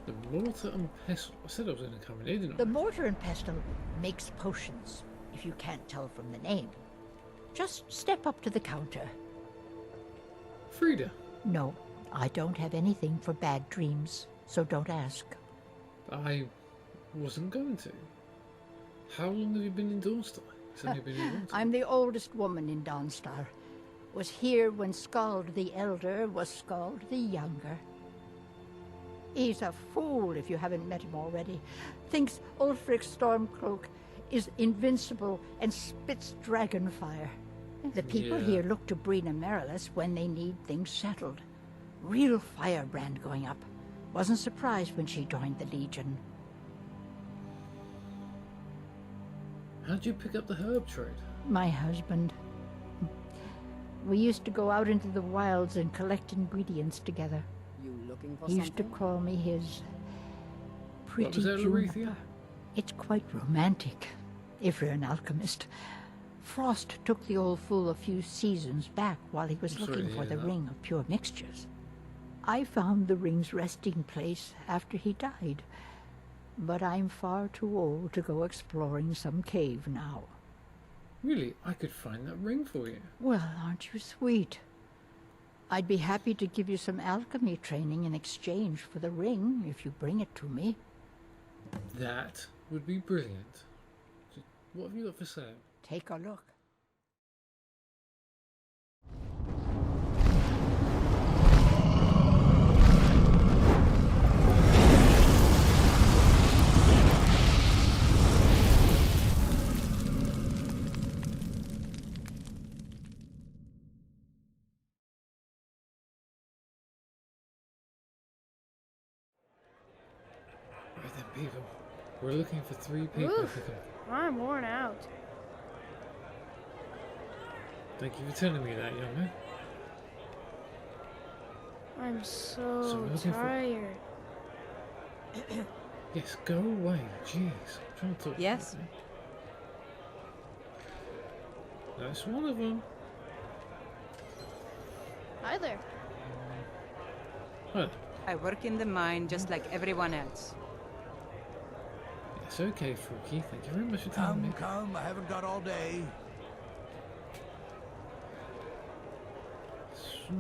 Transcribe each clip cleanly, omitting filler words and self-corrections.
The mortar and pestle. I said I was going to come in here, didn't I? The mortar and pestle makes potions, if you can't tell from the name. Just step up to the counter. Frida. No, I don't have anything for bad dreams, so don't ask. I wasn't going to. How long have you been in Dawnstar? It's only been a long time. I'm the oldest woman in Dawnstar. Was here when Skald the Elder was Skald the Younger. He's a fool if you haven't met him already. Thinks Ulfric Stormcloak is invincible and spits dragon fire. The people here look to Brina Marilis when they need things settled. Real firebrand going up. Wasn't surprised when she joined the Legion. How'd you pick up the herb trade? My husband. We used to go out into the wilds and collect ingredients together. You looking for He used to something? call me his pretty What was that, juniper. Larethia? It's quite romantic, if you're an alchemist. Frost took the old fool a few seasons back while he was I'm sorry looking to for hear the that. ring of pure mixtures. I found the ring's resting place after he died, but I'm far too old to go exploring some cave now. Really, I could find that ring for you. Well, aren't you sweet? I'd be happy to give you some alchemy training in exchange for the ring if you bring it to me. That would be brilliant. What have you got for sale? Take a look. Right then, people. We're looking for 3 people. Oof. I'm worn out. Thank you for telling me that, young man. I'm So so we're looking for- tired. Yes, go away. Jeez. I'm trying to talk. Yes? That's one of them. Hi there. Huh. I work in the mine just like everyone else. It's okay, Fruki. Thank you very much for telling me. Come, I haven't got all day. So...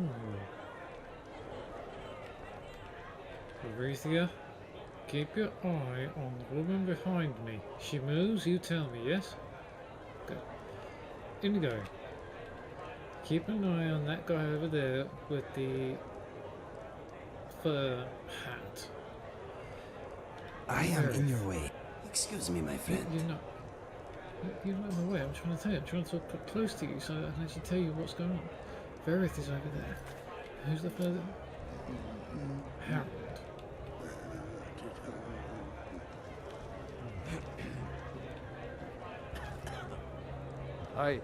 Arethia, keep your eye on the woman behind me. She moves, you tell me, yes? Good. Indigo, keep an eye on that guy over there with the fur hat. I am in your way. Excuse me, my friend. You're not in the way. I'm trying to tell you. I'm trying to put close to you so I can actually tell you what's going on. Verith is over there. Who's the further? Harold. Hi.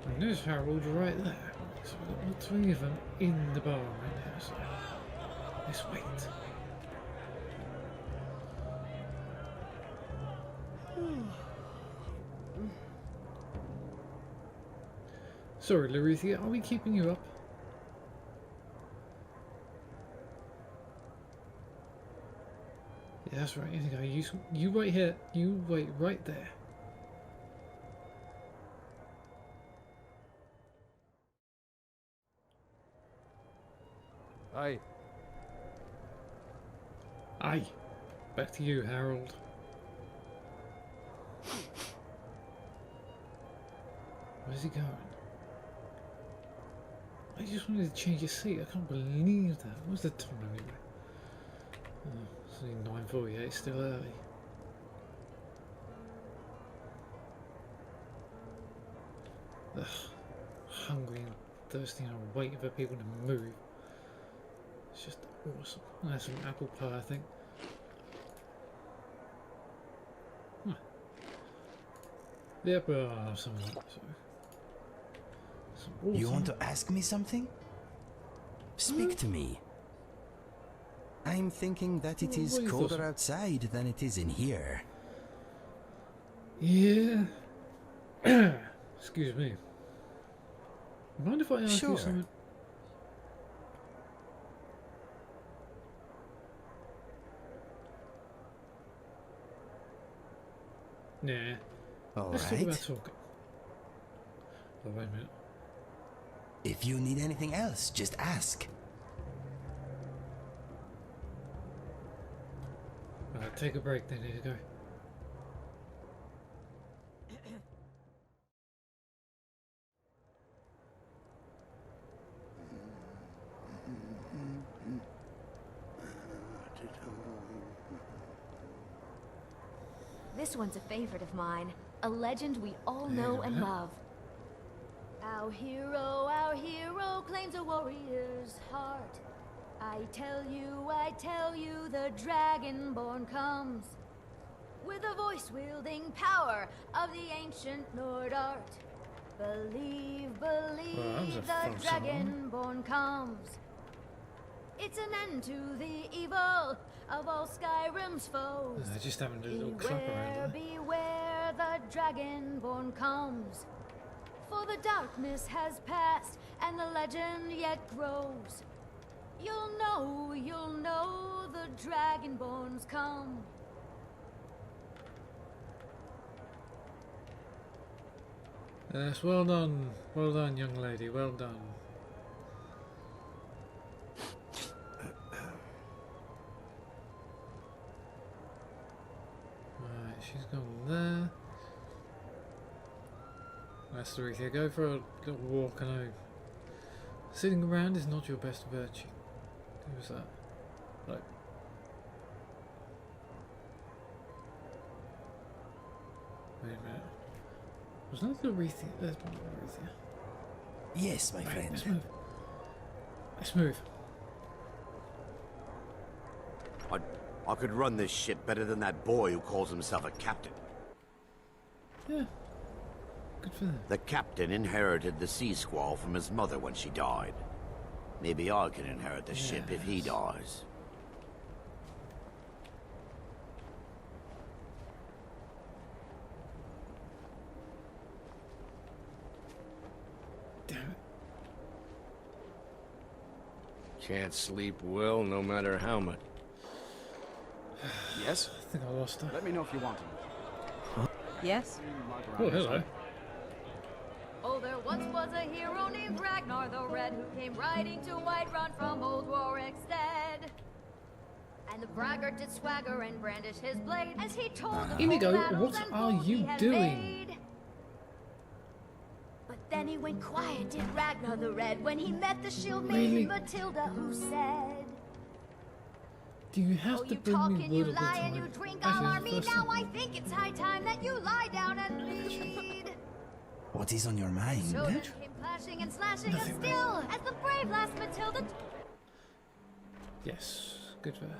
And there's Harold right there. So we've got all 3 of them in the bar right now. So let's wait. Sorry, Larethia, are we keeping you up? Yeah, that's right. Indigo, you wait here. You wait right there. Hi. Aye. Back to you, Harold. Where's he going? I just wanted to change your seat. I can't believe that. What's the time anyway? Oh, it's only 9:48. Still early. Ugh. Hungry and thirsty and I'm waiting for people to move. It's just awesome. I'll have some apple pie, I think. Huh. Yep, I'll have some of that. So. You want to ask me something? Speak to me. I'm thinking that it is What is colder this? outside than it is in here. Yeah. Excuse me. Mind if I ask Sure. you something? Nah. All Let's talk about right. talking. Oh, wait a minute. If you need anything else, just ask. Take a break then, here you go. This one's a favorite of mine. A legend we all know and love. Our hero claims a warrior's heart. I tell you, the Dragonborn comes. With a voice-wielding power of the ancient Nord art. Believe, Well, that was a the fun song. Dragonborn comes. It's an end to the evil of all Skyrim's foes. I just having a little clap around there. Beware, the Dragonborn comes. For the darkness has passed, and the legend yet grows. You'll know the Dragonborns come. Yes, well done, young lady, well done. Right, she's gone there. That's the Rethia. Go for a little walk and home. Sitting around is not your best virtue. Who's that? Like. Wait a minute. Was that the Rethia? There's one Rethia. Yes, my Right, friend. let's move. Let's move. I could run this ship better than that boy who calls himself a captain. Yeah. Good for them. The captain inherited the sea squall from his mother when she died. Maybe I can inherit the ship if he Yes. dies. Damn it. Can't sleep well no matter how much. Yes? I think I lost her. Let me know if you want to. Yes? Oh, hello. Oh, there once was a hero named Ragnar the Red who came riding to Whiterun from old Warwickstead. And the braggart did swagger and brandish his blade as he told of Inigo, whole battles what and are foes he you had doing? made. But then he went quiet, did Ragnar the Red, when he met the shield maiden Really? Matilda, who said, Do you have "Oh, to you bring talk me and you wood all the lie time? and you drink Actually, all it's on the me. first Now time. I think it's high time that you lie down and bleed." What is on your mind? So then came clashing and slashing, and Nothing. still, as the brave last Matilda Yes, good for her.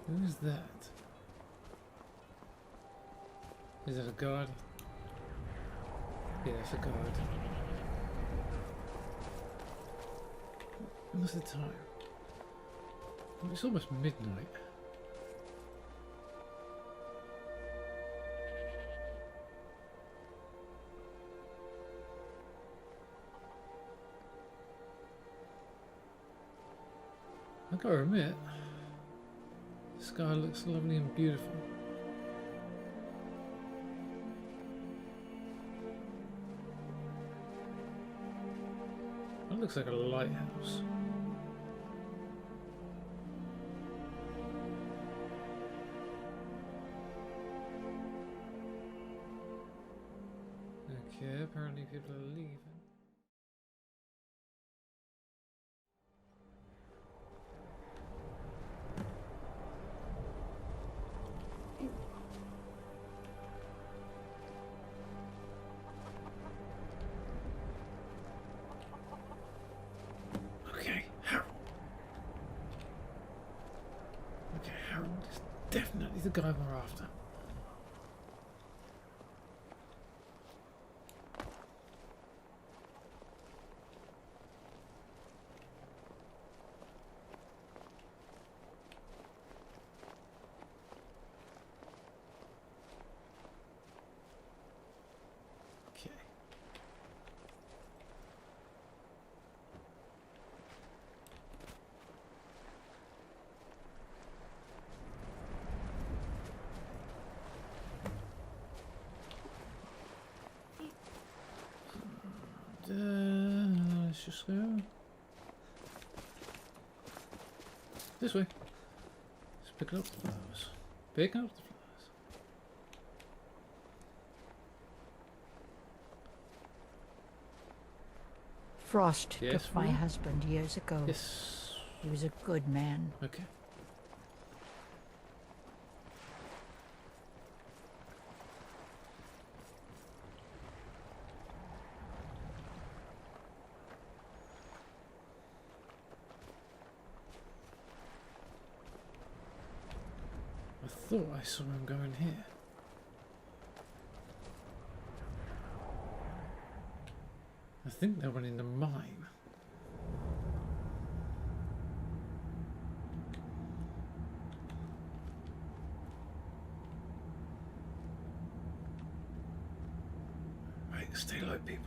Who's that? Is it a guard? Yeah, it's a guard. What's the time? It's almost midnight. I gotta admit, the sky looks lovely and beautiful. That looks like a lighthouse. Okay, apparently people are leaving. Okay, Harold. Okay, Harold is definitely the guy we're after. just go this way. Just pick up the flowers. Pick up the flowers. Frost Yes, took my Will? husband years ago. Yes. He was a good man. Okay. I thought I saw him going here. I think they went in the mine. Right, stay low, people.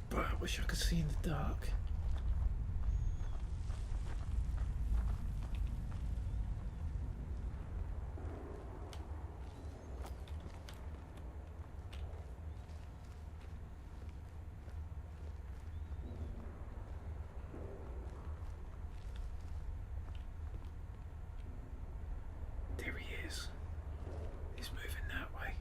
But I wish I could see in the dark. There he is. He's moving that way.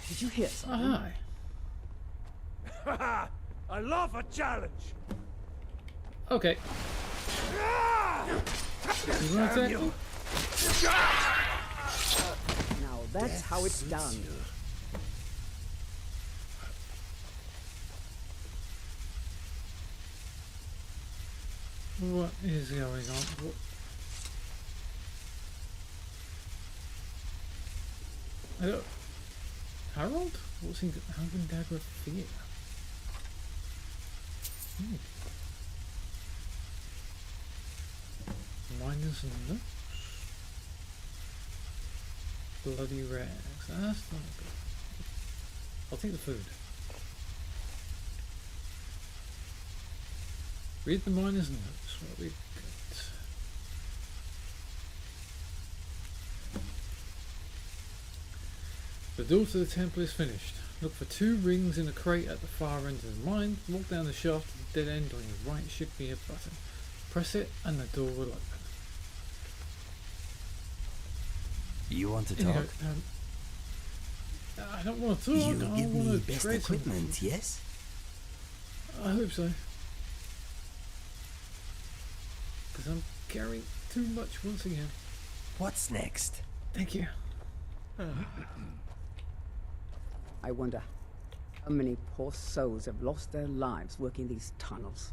Did you hear Oh, something? hi. I love a challenge. Okay. You want to attack me? Now that's how it's done. What is going on? What? I don't... Harold? What's he... How can Dagger fear? Miners and notes? Bloody rags. That's not good. I'll take the food. Read the miners' notes. What we got? The door to the temple is finished. Look for 2 rings in a crate at the far end of the mine. Walk down the shaft to the dead end. On your right should be a button. Press it and the door will open. You want to Here you talk? go. I don't want to talk. You I give want me to best trade something. equipment, yes? I hope so. Because I'm carrying too much once again. What's next? Thank you. I wonder how many poor souls have lost their lives working these tunnels.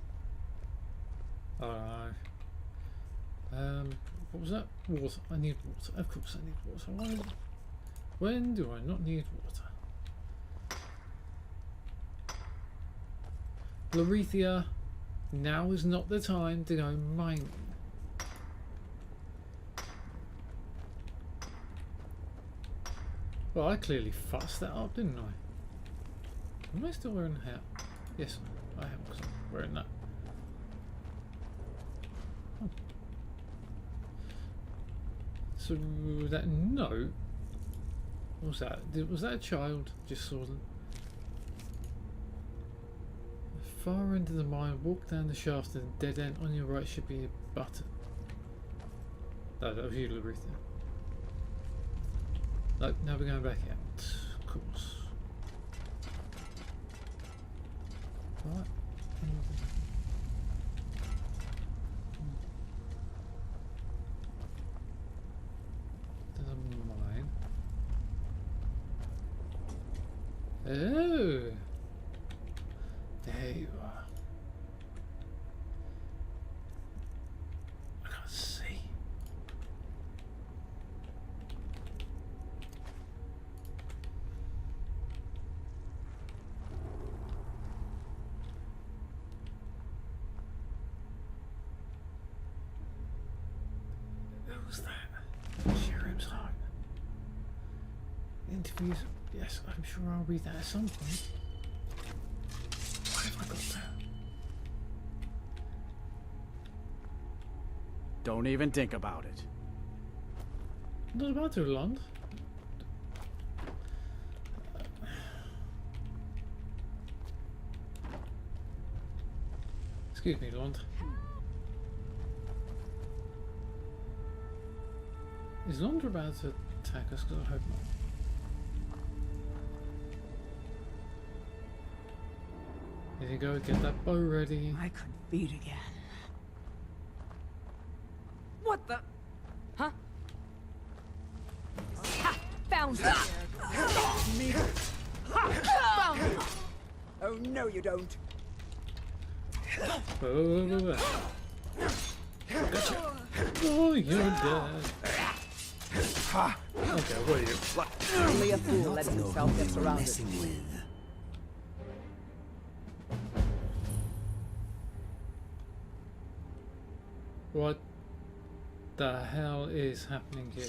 What was that? Water. I need water. Of course I need water. When do I not need water? Larethia, now is not the time to go mining. Well, I clearly fussed that up, didn't I? Am I still wearing a hat? Yes, I am, because I'm wearing that. Oh. So that note, what was that? Was that a child? Just saw them. Far end of the mine, walk down the shaft and the dead end on your right should be a button. No, that was you, Larethia. Nope, now we're going back out. Of course. Right. There's a mine. Oh! There you are. I can't see. interviews. Yes, I'm sure I'll read that at some point. Why have I got that? Don't even think about it. Not about to, Lond. Excuse me, Lond. Is Lond about to attack us? Because I hope not. There you go, get that bow ready. I could beat again. What the? Huh? Ha! Found you! Me? Oh, no, you don't. Whoa. Gotcha. Oh, you're dead. Okay, what are you? Only a fool lets himself get surrounded. What the hell is happening here?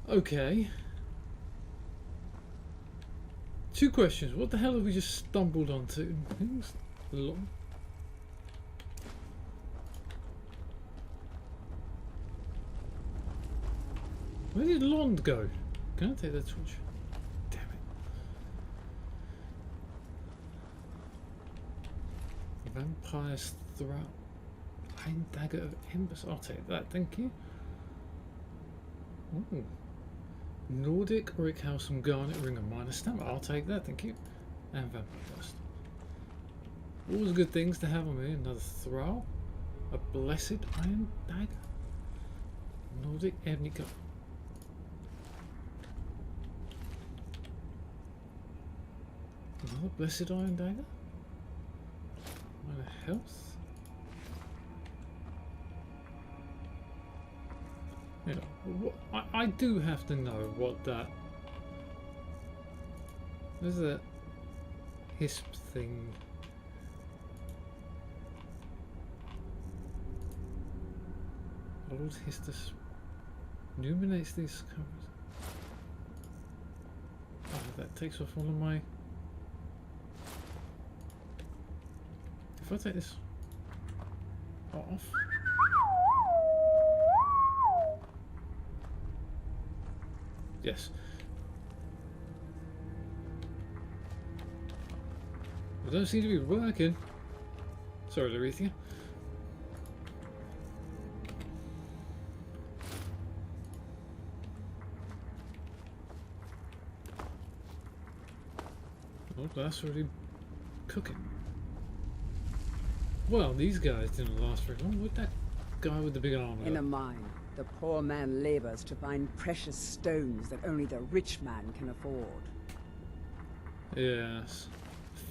Okay. Two questions. What the hell have we just stumbled onto? Who's long? Where did Lond go? Can I take that torch? Damn it. Vampire's throat. Iron dagger of embers. I'll take that, thank you. Ooh. Nordic Rickhouse Garnet Ring of Minor Stamina. I'll take that, thank you. And Vampire Dust. Always good things to have on me. Another Thrall. A Blessed Iron Dagger. Nordic Ebony Gun. Another Blessed Iron Dagger. Minor Health. Yeah, I do have to know what that. There's that hisp thing. Old histus illuminates these covers. Oh, that takes off one of my. If I take this off. Yes. It don't seem to be working. Sorry, Larethia. Oh, that's already cooking. Well, these guys didn't last very long. What that guy with the big armor? In a mine, the poor man labors to find precious stones that only the rich man can afford. Yes.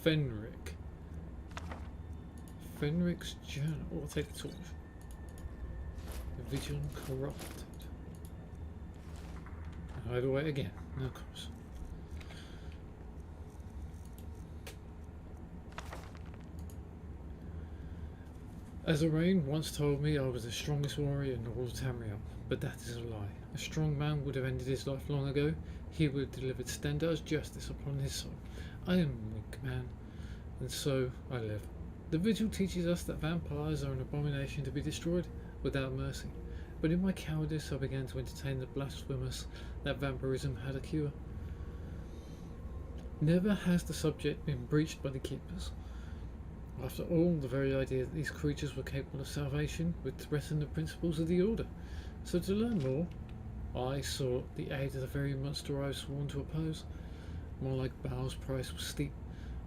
Fenric. Fenric's journal. Oh, I'll take the torch. The Vigilant corrupted. Hide away again. No, of course. As Arain once told me, I was the strongest warrior in all of Tamriel, but that is a lie. A strong man would have ended his life long ago. He would have delivered Stendar's justice upon his soul. I am a weak man, and so I live. The Vigil teaches us that vampires are an abomination to be destroyed without mercy. But in my cowardice, I began to entertain the blasphemous that vampirism had a cure. Never has the subject been breached by the Keepers. After all, the very idea that these creatures were capable of salvation would threaten the principles of the Order. So to learn more, I sought the aid of the very monster I was sworn to oppose. More like Baal's price was steep.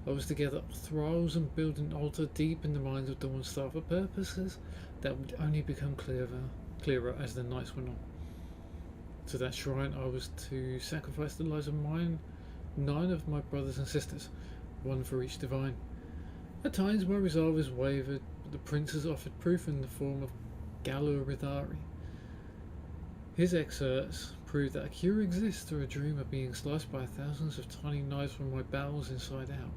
I was to gather thralls and build an altar deep in the minds of Dawnstar for purposes that would only become clearer as the nights went on. To that shrine I was to sacrifice the lives of 9 of my brothers and sisters, one for each divine. At times my resolve has wavered, but the prince has offered proof in the form of Gallo Ridari. His excerpts prove that a cure exists through a dream of being sliced by thousands of tiny knives from my bowels inside out.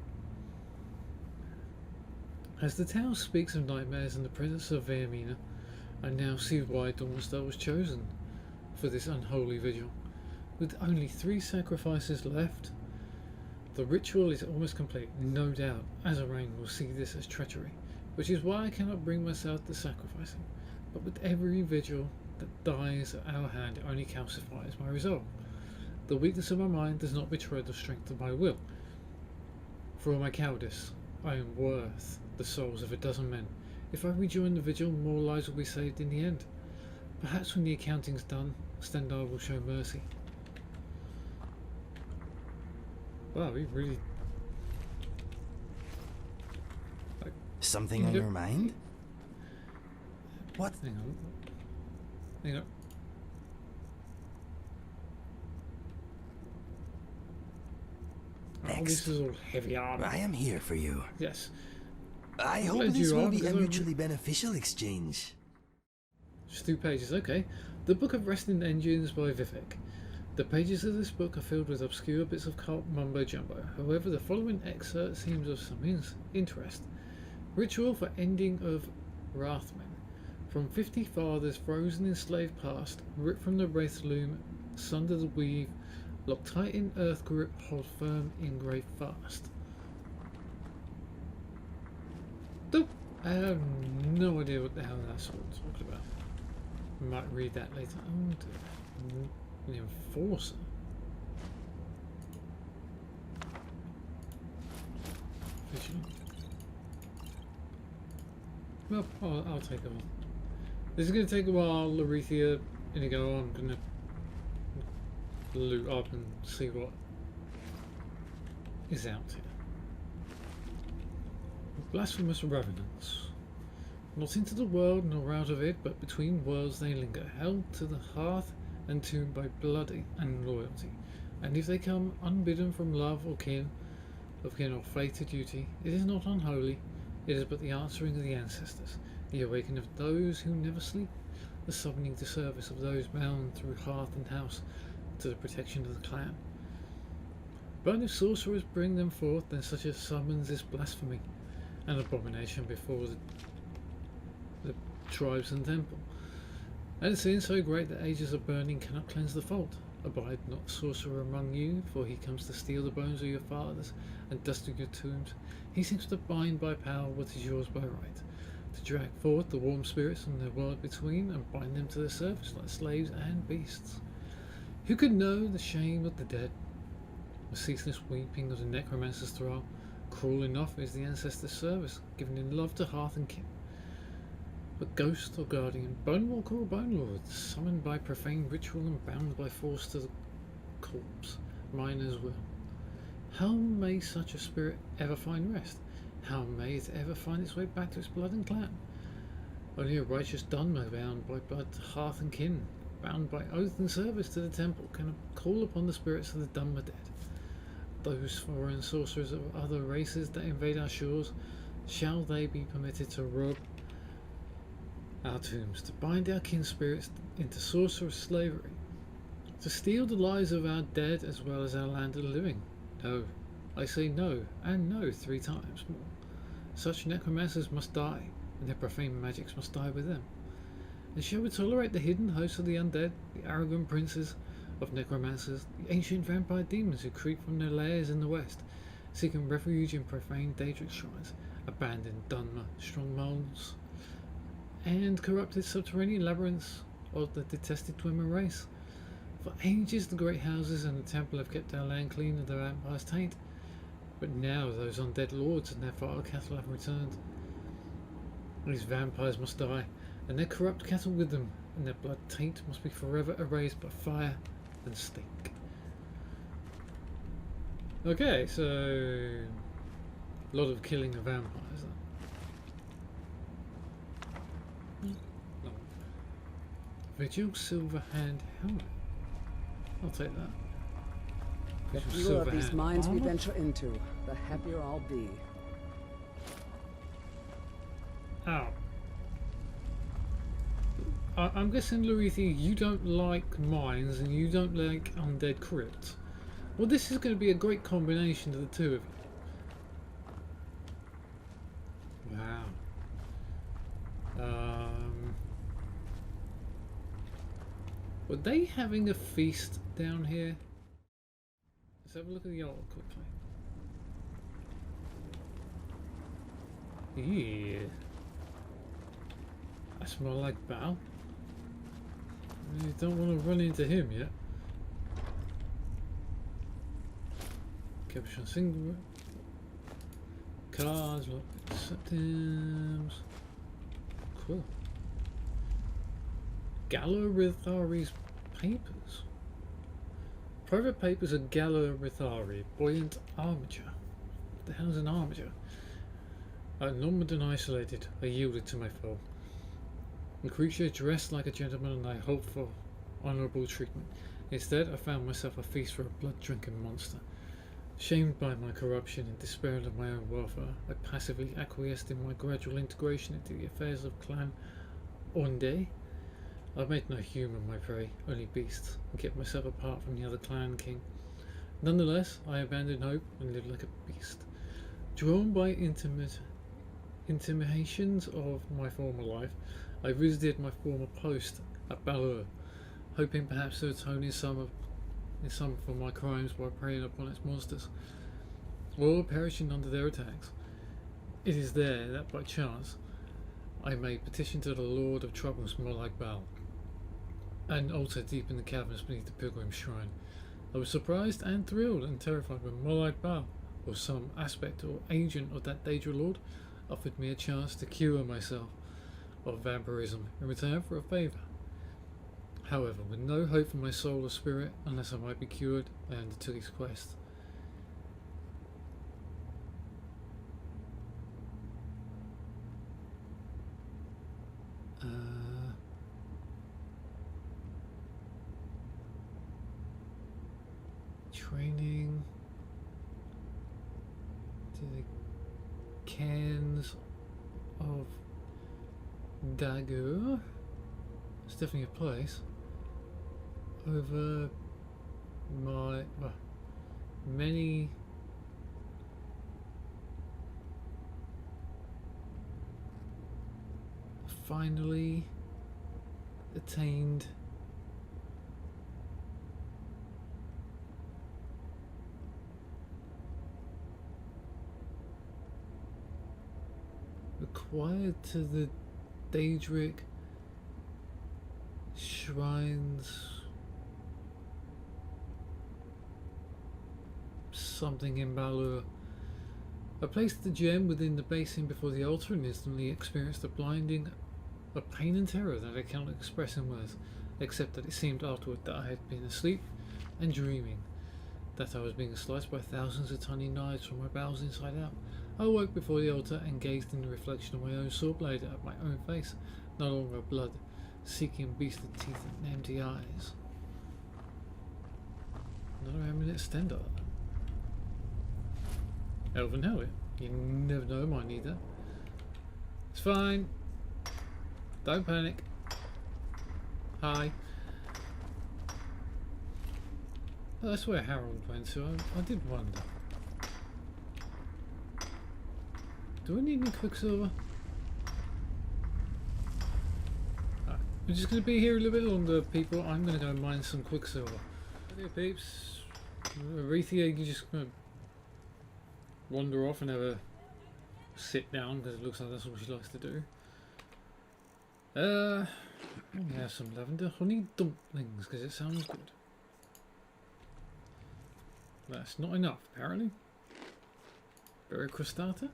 As the tale speaks of nightmares in the presence of Vaermina, I now see why Dawnstar was chosen for this unholy vigil. With only 3 sacrifices left, the ritual is almost complete. No doubt, Azarain will see this as treachery, which is why I cannot bring myself to sacrifice him. But with every vigil that dies at our hand, it only calcifies my resolve. The weakness of my mind does not betray the strength of my will. For all my cowardice, I am worth the souls of a dozen men. If I rejoin the vigil, more lives will be saved in the end. Perhaps when the accounting's done, Stendhal will show mercy. Wow, we really... Something on your mind? What? Hang on. Hang on. Oh, this is all heavy armor. I am here for you. Yes. I I'm hope glad this you will are, be a because I'm- mutually beneficial exchange. Just 2 pages, okay. The Book of Resting Engines by Vivek. The pages of this book are filled with obscure bits of cult mumbo-jumbo. However, the following excerpt seems of some interest. Ritual for Ending of Wrathmen. From 50 fathers frozen in slave past, ripped from the wraith loom, sunder the weave, locked tight in earth grip, hold firm, engraved fast. Dope. I have no idea what the hell that's all talking about. I might read that later. Oh dear. The Enforcer. Vigilant. Well, I'll take a while. This is going to take a while, Larethia. Inigo, I'm going to loot up and see what is out here. Blasphemous revenants. Not into the world nor out of it, but between worlds they linger, held to the hearth and tomb by blood and loyalty. And if they come unbidden from love or kin, of kin or faith to duty, it is not unholy, it is but the answering of the ancestors, the awakening of those who never sleep, the summoning to service of those bound through hearth and house to the protection of the clan. But if sorcerers bring them forth, then such a summons is blasphemy, an abomination before the tribes and temple. And sin so great that ages of burning cannot cleanse the fault. Abide not sorcerer among you, for he comes to steal the bones of your fathers and dust of your tombs. He seeks to bind by power what is yours by right, to drag forth the warm spirits from the world between and bind them to the surface like slaves and beasts. Who could know the shame of the dead? The ceaseless weeping of the necromancer's thrall. Cruel enough is the ancestor's service, given in love to hearth and kin. But ghost or guardian, bone walker or bone lord, summoned by profane ritual and bound by force to the corpse, mine as well. How may such a spirit ever find rest? How may it ever find its way back to its blood and clan? Only a righteous Dunmer bound by blood to hearth and kin, bound by oath and service to the temple, can call upon the spirits of the Dunmer dead. Those foreign sorcerers of other races that invade our shores, shall they be permitted to rob our tombs, to bind our kin spirits into sorcerous slavery, to steal the lives of our dead as well as our land of the living? No, I say no, and no 3 times more. Such necromancers must die, and their profane magics must die with them. And shall we tolerate the hidden hosts of the undead, the arrogant princes of necromancers, the ancient vampire demons who creep from their lairs in the west, seeking refuge in profane Daedric shrines, abandoned Dunmer strongholds, and corrupted subterranean labyrinths of the detested Dwemer race? For ages the great houses and the temple have kept our land clean of the vampire's taint, but now those undead lords and their vile cattle have returned. These vampires must die, and their corrupt cattle with them, and their blood taint must be forever erased by fire and stink. Okay, so a lot of killing of vampires then. No. Vigil Silver Hand Helmet. I'll take that. The Vigil fewer Silver of these Hand minds we Armor? venture into, the happier I'll be. Ow. I'm guessing, Larethia, you don't like mines and you don't like undead crypts. Well, this is going to be a great combination of the two of you. Wow. Were they having a feast down here? Let's have a look at the altar quickly. Yeah. I smell like Bal. You don't want to run into him yet. Capture single cards, look at symptoms. Cool. Gallo-Rithari's papers. Private papers of Gallo-Rithari. Buoyant armature. What the hell is an armature? Outnumbered and isolated, I yielded to my foe. The creature dressed like a gentleman and I hoped for honourable treatment. Instead, I found myself a feast for a blood-drinking monster. Shamed by my corruption and despairing of my own welfare, I passively acquiesced in my gradual integration into the affairs of Clan Onde. I made no human my prey, only beasts, and kept myself apart from the other clan king. Nonetheless, I abandoned hope and lived like a beast. Drawn by intimations of my former life, I visited my former post at Balur, hoping perhaps to atone in some for my crimes by preying upon its monsters, or perishing under their attacks. It is there that by chance I made petition to the Lord of Troubles, Molag Bal, an altar deep in the caverns beneath the pilgrim shrine. I was surprised and thrilled and terrified when Molag Bal, or some aspect or agent of that Daedra Lord, offered me a chance to cure myself of vampirism in return for a favour. However, with no hope for my soul or spirit unless I might be cured, I undertook his quest. Training to the cans of Dagur. It's definitely a place. Over my many finally attained acquired to the Daedric shrines something in Balur. I placed the gem within the basin before the altar and instantly experienced a blinding of pain and terror that I cannot express in words, except that it seemed afterward that I had been asleep and dreaming, that I was being sliced by thousands of tiny knives from my bowels inside out. I awoke before the altar and gazed in the reflection of my own sword blade at my own face, no longer blood, seeking beastly teeth and empty eyes. Another amulet extender. Elven helmet. You never know, might need that. It's fine. Don't panic. Hi. Oh, that's where Harold went, so I did wonder. Do I need any quicksilver? Right, we're just going to be here a little bit longer, people. I'm going to go mine some quicksilver. Hey peeps. Arethia, you just going to wander off and have a sit down because it looks like that's what she likes to do. We have some lavender honey dumplings because it sounds good. That's not enough, apparently. Berry crostata?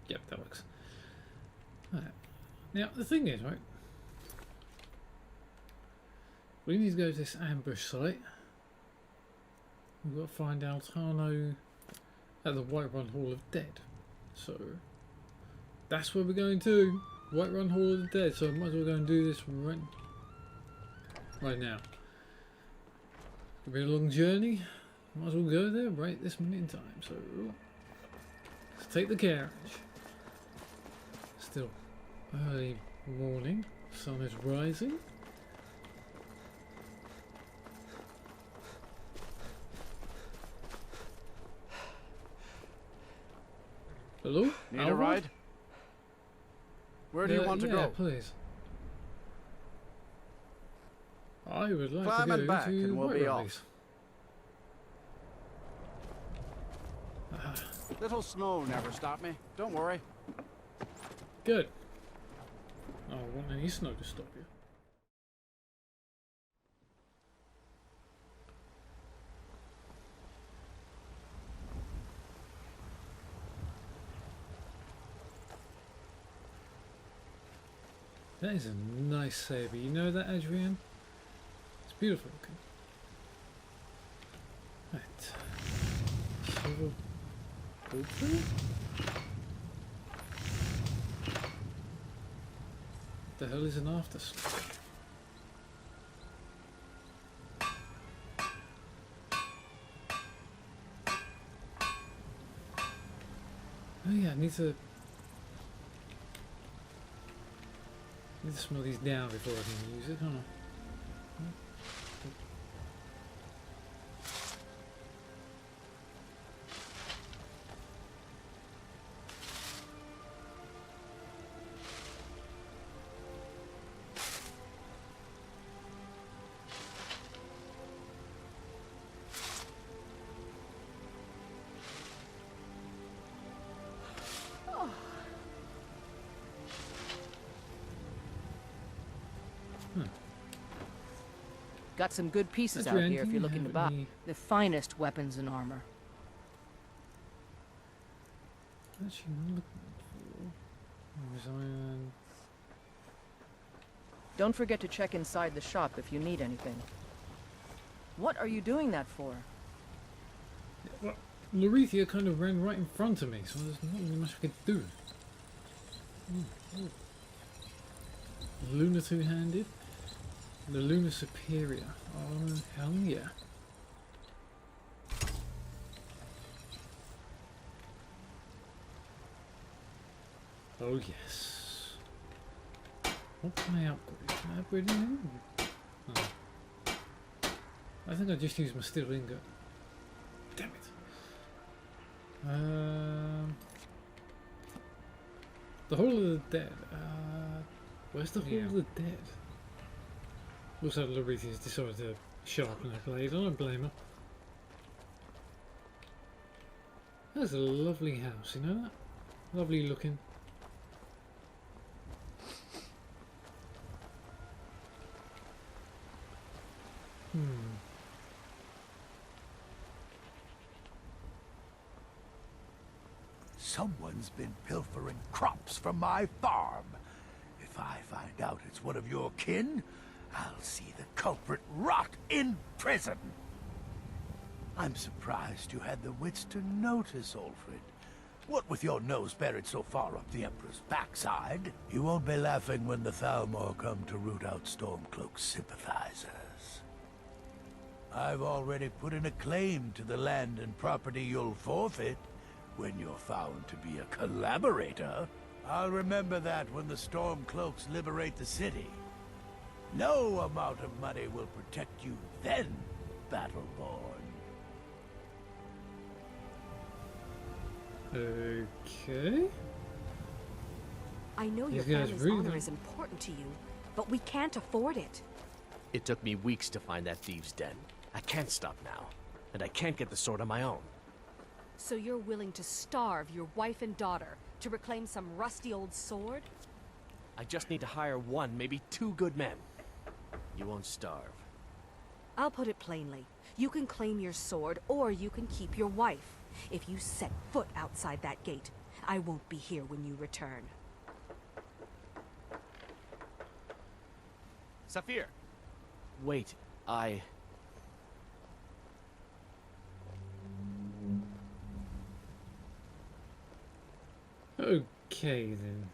Yep, that works. Right. Now, the thing is, right? We need to go to this ambush site. We've got to find Altano at the Whiterun Hall of Dead. So, that's where we're going to. Whiterun Hall of the Dead. So, I might as well go and do this right now. It'll be a long journey. Might as well go there right this minute in time. So, let's take the carriage. Still early morning. Sun is rising. Hello? Need a ride? Where do you want to go? Please. I would like Climb to and go back to and we'll be White Rise. Little snow never stopped me. Don't worry. Good. I don't want any snow to stop you. That is a nice saber. You know that, Adrian? It's beautiful looking. Right. Shovel. Hopefully? The hell is an afterslope? Oh yeah, I need to smell these down before I can use it, don't I? Got some good pieces Adrian, out here do if you you're looking to have buy. any- The finest weapons and armor. Actually, I'm looking for Zion. Don't forget to check inside the shop if you need anything. What are you doing that for? Well, Larethia kind of ran right in front of me, so there's not really much I could do. Luna two-handed. The Luna Superior. Oh, hell yeah. Oh, yes. What can I upgrade? Can I upgrade anything? Oh. I think I just used my steel ingot. Damn it. The Hall of the Dead. Where's the Hall of the Dead? Also, Larethia's decided to sharpen her blade. I don't blame her. That's a lovely house, you know that? Lovely looking. Someone's been pilfering crops from my farm. If I find out it's one of your kin, I'll see the culprit rot in prison. I'm surprised you had the wits to notice, Alfred. What with your nose buried so far up the Emperor's backside, you won't be laughing when the Thalmor come to root out Stormcloak's sympathizers. I've already put in a claim to the land and property you'll forfeit when you're found to be a collaborator. I'll remember that when the Stormcloaks liberate the city. No amount of money will protect you then, Battleborn. Okay. I know your These guys family's really honor don't- is important to you, but we can't afford it. It took me weeks to find that thieves' den. I can't stop now, and I can't get the sword on my own. So you're willing to starve your wife and daughter to reclaim some rusty old sword? I just need to hire one, maybe two good men. You won't starve. I'll put it plainly. You can claim your sword, or you can keep your wife. If you set foot outside that gate, I won't be here when you return. Saphir! Wait, I... Okay then.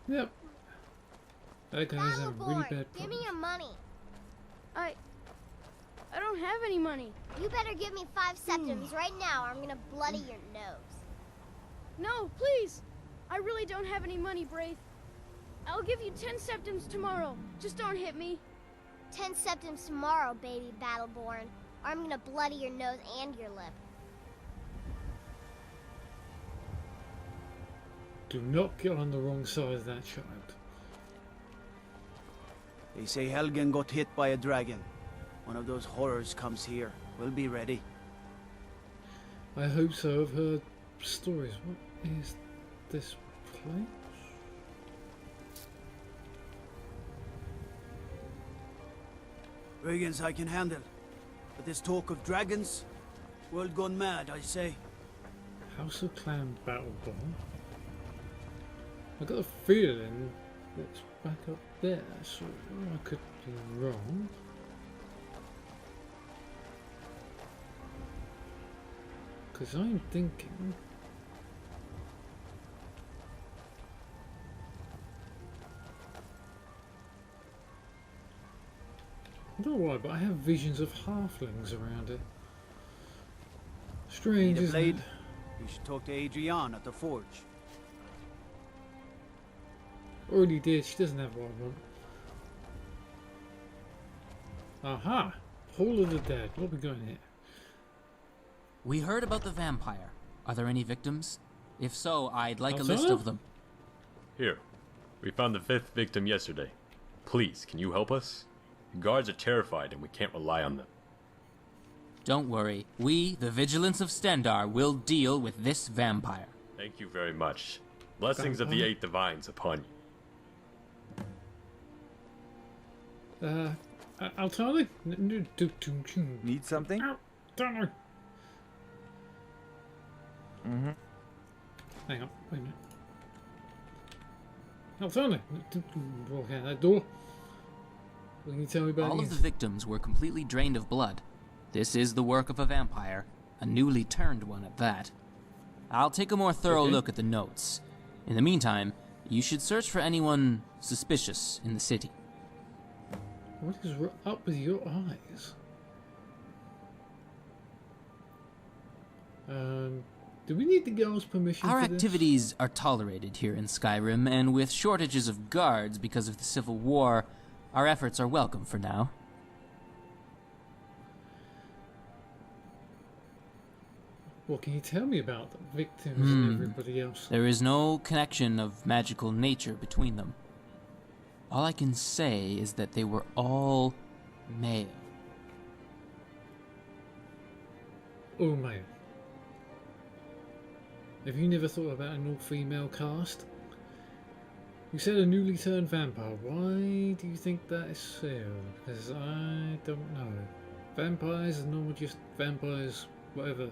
Yep. That guy's in really bad Give me problems. your money. I don't have any money. You better give me 5 septims right now or I'm gonna bloody your nose. No, please. I really don't have any money, Braith. I'll give you 10 septims tomorrow. Just don't hit me. 10 septims tomorrow, baby Battleborn, or I'm gonna bloody your nose and your lip. Do not get on the wrong side of that child. They say Helgen got hit by a dragon. One of those horrors comes here. We'll be ready. I hope so. I've heard stories. What is this place? Brigands I can handle. But this talk of dragons? World gone mad, I say. House of Clan Battle Ball. I got a feeling it's back up there, so I could be wrong. Because I'm thinking... I don't know why, but I have visions of halflings around it. Strange, Need a isn't blade? it? You should talk to Adrienne at the forge. Already did, she doesn't have what I want. Aha! Hall of the Dead, what we got in here? We heard about the vampire. Are there any victims? If so, I'd like a Outside? list of them. Here. We found the 5th victim yesterday. Please, can you help us? The guards are terrified and we can't rely on them. Don't worry. We, the Vigilants of Stendar, will deal with this vampire. Thank you very much. Blessings of the 8 divines upon you. Altani? Need something? Don't know. Mm-hmm. Hang on, wait a minute. Altani! Walk out that door. What can you tell me about All these? of the victims were completely drained of blood. This is the work of a vampire, a newly turned one at that. I'll take a more thorough look at the notes. In the meantime, you should search for anyone suspicious in the city. What is up with your eyes? Do we need the girls' permission Our for this? activities are tolerated here in Skyrim, and with shortages of guards because of the Civil War, our efforts are welcome for now. What can you tell me about the victims and everybody else? There is no connection of magical nature between them. All I can say is that they were all male. Oh, mate. Have you never thought about an all-female cast? You said a newly turned vampire. Why do you think that is so? Because I don't know. Vampires are normally just vampires, whatever.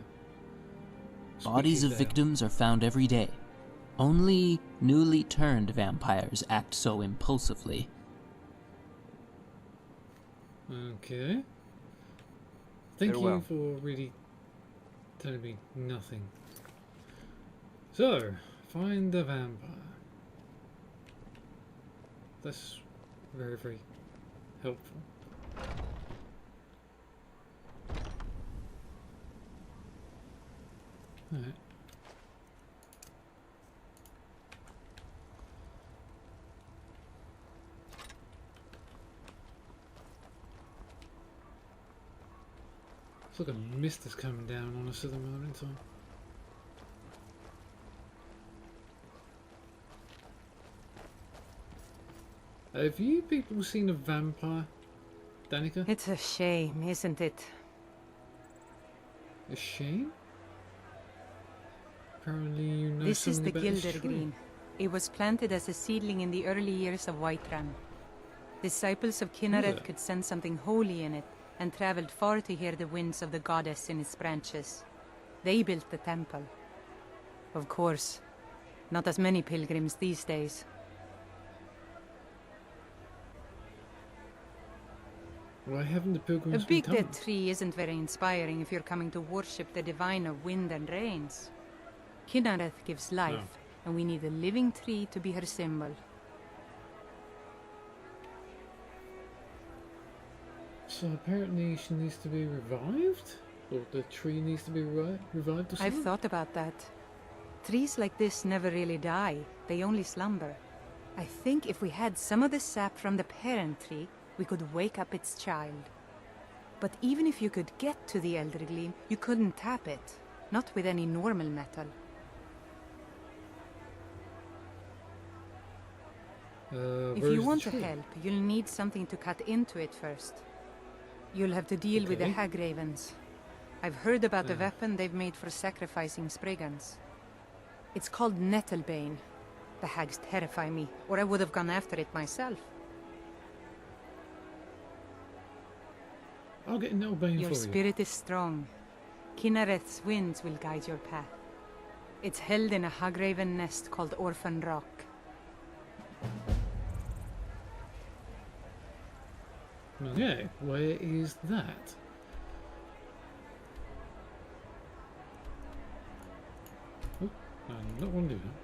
Bodies of victims are found every day. Only newly turned vampires act so impulsively. Okay. Thank Farewell. you for really telling me nothing. So, find the vampire. That's very, very helpful. Alright. It's like a mist is coming down on us at the moment in time. Have you people seen a vampire, Danica? It's a shame, isn't it? A shame? Apparently you know This is something the about this Gilder tree. Green. It was planted as a seedling in the early years of Whiterun. Disciples of Kinnareth Yeah. could sense something holy in it, and traveled far to hear the winds of the goddess in its branches. They built the temple. Of course, not as many pilgrims these days. Why haven't the A pilgrims big been dead coming? tree isn't very inspiring if you're coming to worship the divine of wind and rains. Kinnareth gives life, and we need a living tree to be her symbol. So apparently she needs to be revived? Or the tree needs to be revived or something? I've thought about that. Trees like this never really die, they only slumber. I think if we had some of the sap from the parent tree, we could wake up its child. But even if you could get to the Elder Gleam, you couldn't tap it. Not with any normal metal. If you want to help, you'll need something to cut into it first. You'll have to deal with the Hag Ravens. I've heard about the weapon they've made for sacrificing Spriggans. It's called Nettlebane. The hags terrify me, or I would have gone after it myself. I'll get Nettlebane for you. Your spirit is strong. Kinareth's winds will guide your path. It's held in a Hagraven nest called Orphan Rock. Okay, where is that? Oh, I do not want to do that.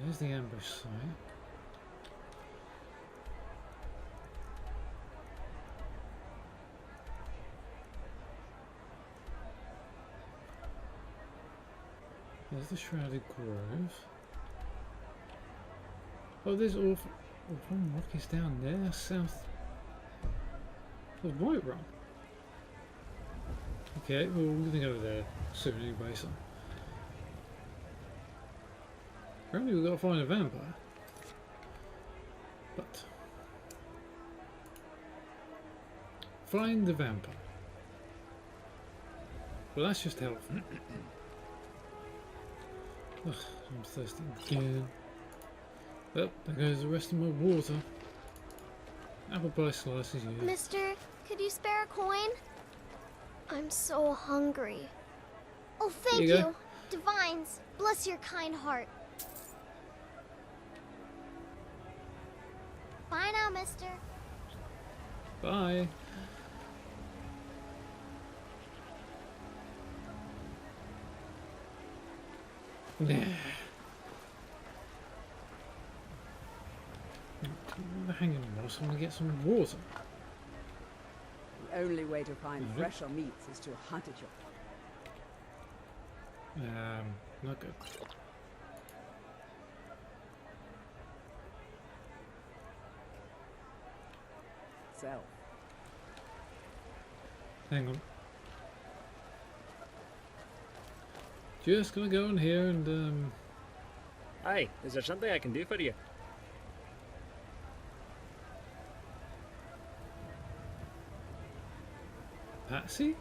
There's the ambush site. There's the Shrouded Grove. Oh, there's Orphan Rock is down there, south of Whiterun. Okay, well, we're gonna go there soon anyway, so. Apparently we've got to find a vampire. But. Find the vampire. Well, that's just helpful. Ugh, I'm thirsty again. Well, there goes the rest of my water. Apple pie slices, yeah. Mister, could you spare a coin? I'm so hungry. Oh, thank you. Divines, bless your kind heart. Bye now, mister. Bye. Yeah. Hang on, Ross, I want to get some water. The only way to find fresher meats is to hunt it yourself. Not good. Self. Hang on. Just gonna go in here and Hi, is there something I can do for you? Patsy?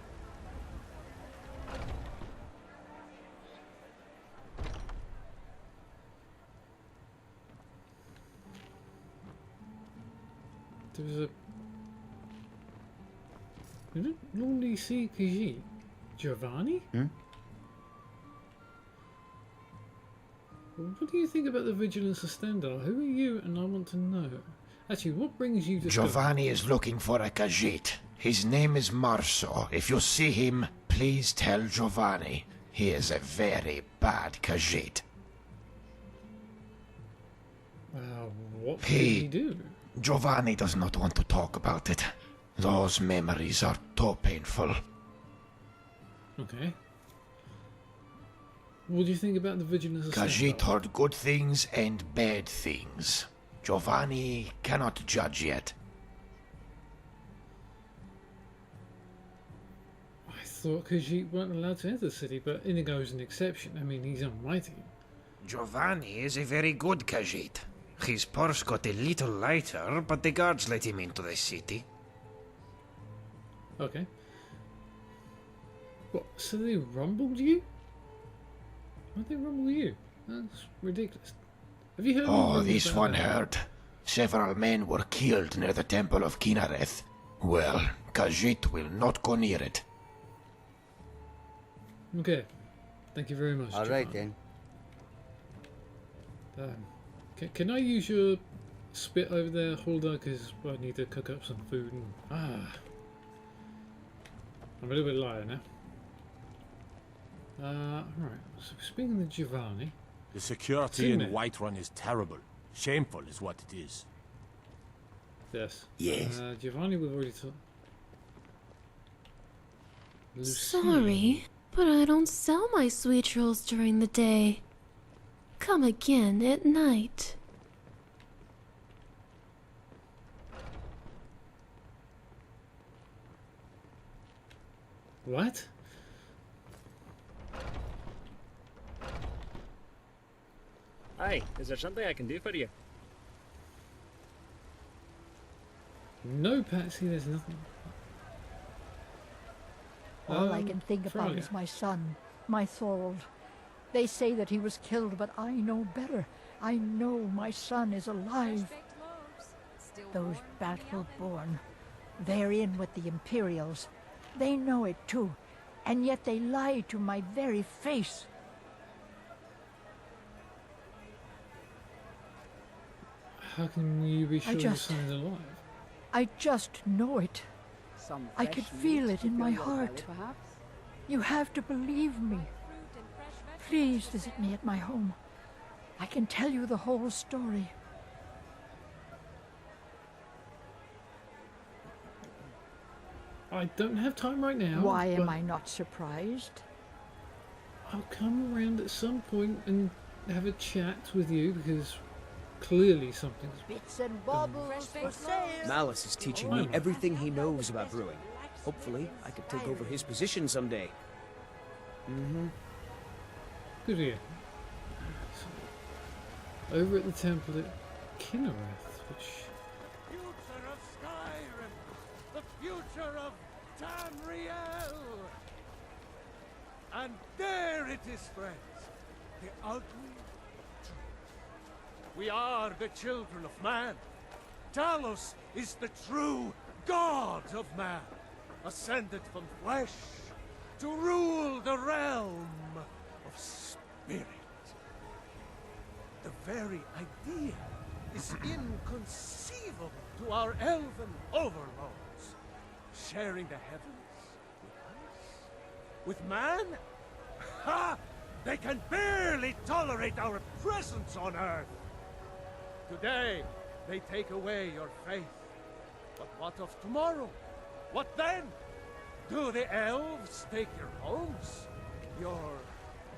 There's a... You don't normally see Khajiit. Giovanni? What do you think about the Vigilants of Stendar? Who are you and I want to know? Actually, what brings you to... Giovanni is looking for a Khajiit. His name is Marso. If you see him, please tell Giovanni. He is a very bad Khajiit. What did he do? Giovanni does not want to talk about it. Those memories are too painful. Okay. What do you think about the Vigilance of Khajiit heard good things and bad things. Giovanni cannot judge yet. I thought Khajiit weren't allowed to enter the city, but Inigo's an exception. I mean, he's almighty. Giovanni is a very good Khajiit. His purse got a little lighter, but the guards let him into the city. Okay. What, so they rumbled you? Why'd they rumble you? That's ridiculous. Have you heard Oh, this one hurt. Several men were killed near the Temple of Kinareth. Well, Khajiit will not go near it. Okay. Thank you very much. All right, then. Can I use your spit over there, Hulda? Because I need to cook up some food. And, I'm a little bit lighter now. Alright, so speaking of Giovanni... The security in Whiterun is terrible. Shameful is what it is. Yes. Yes. Giovanni, we've already talked... Sorry, but I don't sell my sweet rolls during the day. Come again at night. What? Hi, is there something I can do for you? No, Patsy, there's nothing. All I can think about Frolya. is my son, my Thorold. They say that he was killed, but I know better. I know my son is alive. Those battle-born, they're in with the Imperials. They know it too, and yet they lie to my very face. How can you be sure your son's alive? I just know it. Some I could fresh feel meat it to in fill my your belly, heart. perhaps? You have to believe me. Please visit me at my home. I can tell you the whole story. I don't have time right now. Why am but I not surprised? I'll come around at some point and have a chat with you because clearly something's. Bits and baubles for sale. Malice is teaching me everything he knows about brewing. Hopefully, I could take over his position someday. Good to hear. So, over at the temple at Kinnereth, which. Future of Skyrim! The future of Tamriel! And there it is, friends. The ugly truth. We are the children of man. Talos is the true god of man, ascended from flesh to rule the realm of spirit. The very idea is inconceivable to our elven overlords. Sharing the heavens with us? With man? Ha! They can barely tolerate our presence on Earth. Today, they take away your faith. But what of tomorrow? What then? Do the elves take your homes? Your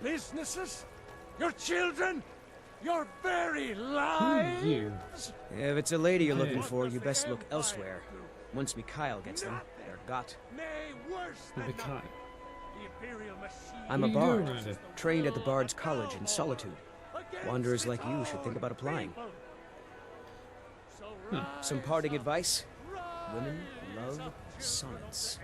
businesses? Your children? Your very lives? Who are you? If it's a lady you're looking for, you best look elsewhere. Once Mikhail gets them, they're got. The Mikhail. I'm a What are you bard, doing around trained at the Bard's College in Solitude. Wanderers like you should think about applying. Some parting advice? Women love sonnets.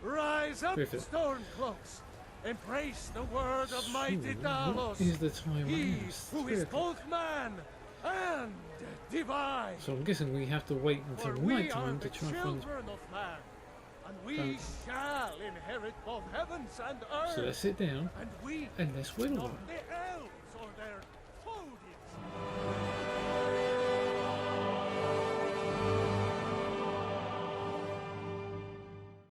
Rise up, Griffith. Stormcloaks! Embrace the word of mighty What Talos! is the time right He now? It's who 3 is o'clock. both man and divine! So I'm guessing we have to wait until For we night are time the to try and find. children of man, and we Found- shall inherit both heavens and earth. So let's sit down and we and let's whittle not on. the elves or their